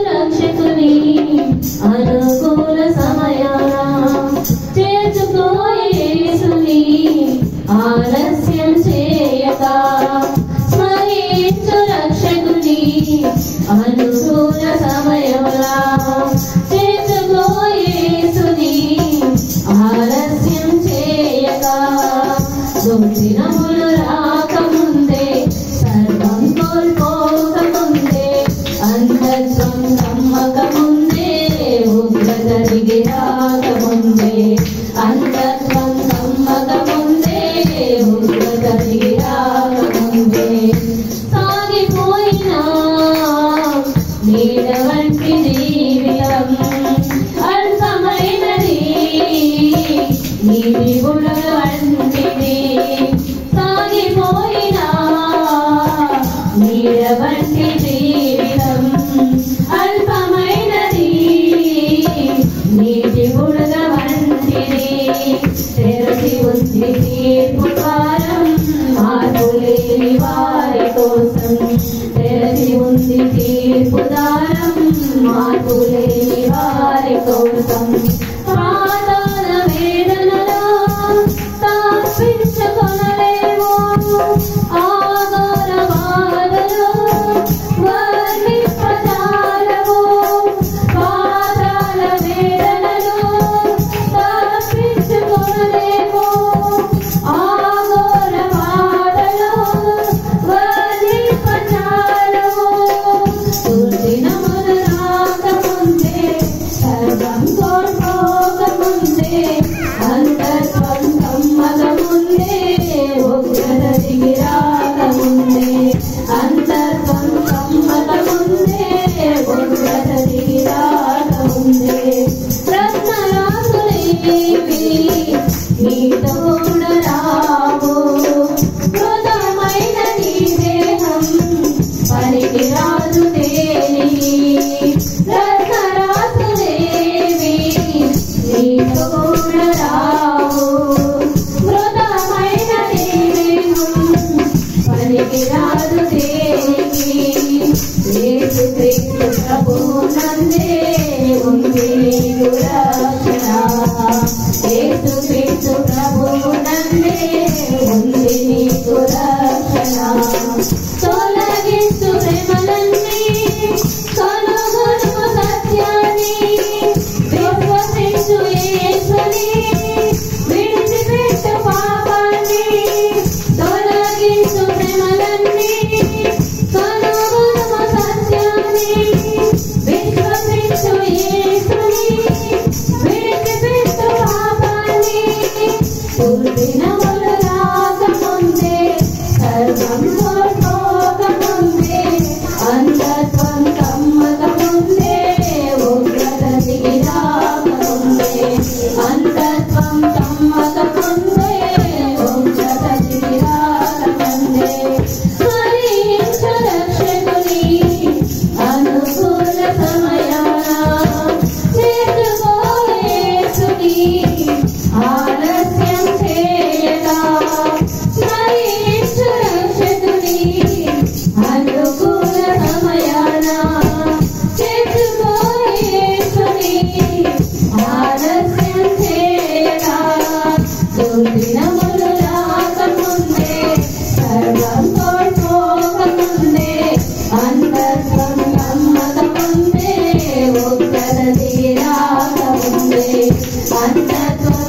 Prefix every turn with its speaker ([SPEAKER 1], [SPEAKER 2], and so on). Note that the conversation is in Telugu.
[SPEAKER 1] రక్షకుని అనుకూల సమయాన చేర్చుకోయి యేసుని ఆలస్యం చేయక స్మరించు రక్షకుని అనుకూల సమయాన చేర్చుకోయి యేసుని ఆలస్యం చేయక దుర్దినములు రాకముందే సర్వం కోల్పోకముందే అంతత్వం నమ్మకముందే ఉగ్రత దిగి రాకముందే అంతత్వం నమ్మకముందే ఉగ్రత దిగి రాకముందే సాగిపోయినా నీడ వంటి జీవితం అర్థమైనది నీటి గుడ వంటిది సాగిపోయినా నీడ వంటి జీవితం అల్పమైనది నీటి బుడగ వంటిది తెరచి ఉంది తీర్పు ద్వారం మార్పు లేని వారి కోసం తెరచి ఉంది తీర్పు ద్వారం మార్పు లేని వారి కోసం పాతాళ వేదనలో తప్పించుకొనలేము ఆగోర బాధలో వర్ణింపజాలము పాతాళ వేదనలో తప్పించుకొనలేము ఆగోర బాధలో వర్ణింపజాలము దుర్దినములు రాకముందే సర్వం కోల్పోకముందే అంతత్వం నమ్మకముందే ఉగ్రత దిగి రాకముందే అంతత్వం నమ్మకముందే ఉగ్రత దిగి రాకముందే రత్నరాసులేవి నీతో కూడా రావు మృతమైన నీ దేహం పనికి రాజు తేలిని రత్నరాసులేవి నీతో కూడా రావు మృతమైన నీ దేహం పనికి రాజు తేలిని యేసు క్రీస్తు ప్రభువు నందే ఉంది నీకు రక్షణ యేసు క్రీస్తు ప్రభువు నందే ఉంది నీకు రక్షణ తొలగించు ప్రేమలన్నీ కనుగొను సత్యాన్ని విశ్వసించు యేసుని విడిచిపెట్టు పాపాన్ని తొలగించు ప్రేమలన్నీ కనుగొను సత్యాన్ని విశ్వసించు యేసుని విడిచిపెట్టు పాపాన్ని దుర్దినములు రాకముందే సర్వం కోల్పోకముందే అంతత్వం నమ్మకముందే ఉగ్రత దిగి రాకముందే అంతత్వం నమ్మకముందే ఉగ్రత దిగి రాకముందే స్మరించు రక్షకుని అనుకూల సమయాన చేర్చుకో యేసుని ఆలస్యం చేయక స్మరించు రక్షకుని అనుకూల సమయాన చేర్చుకో యేసుని ఆలస్యం చేయక దుర్దినములు రాకముందే సర్వం కోల్పోకముందే అంతత్వం నమ్మకముందే ఉగ్రత దిగి రాకముందే అంతత్వం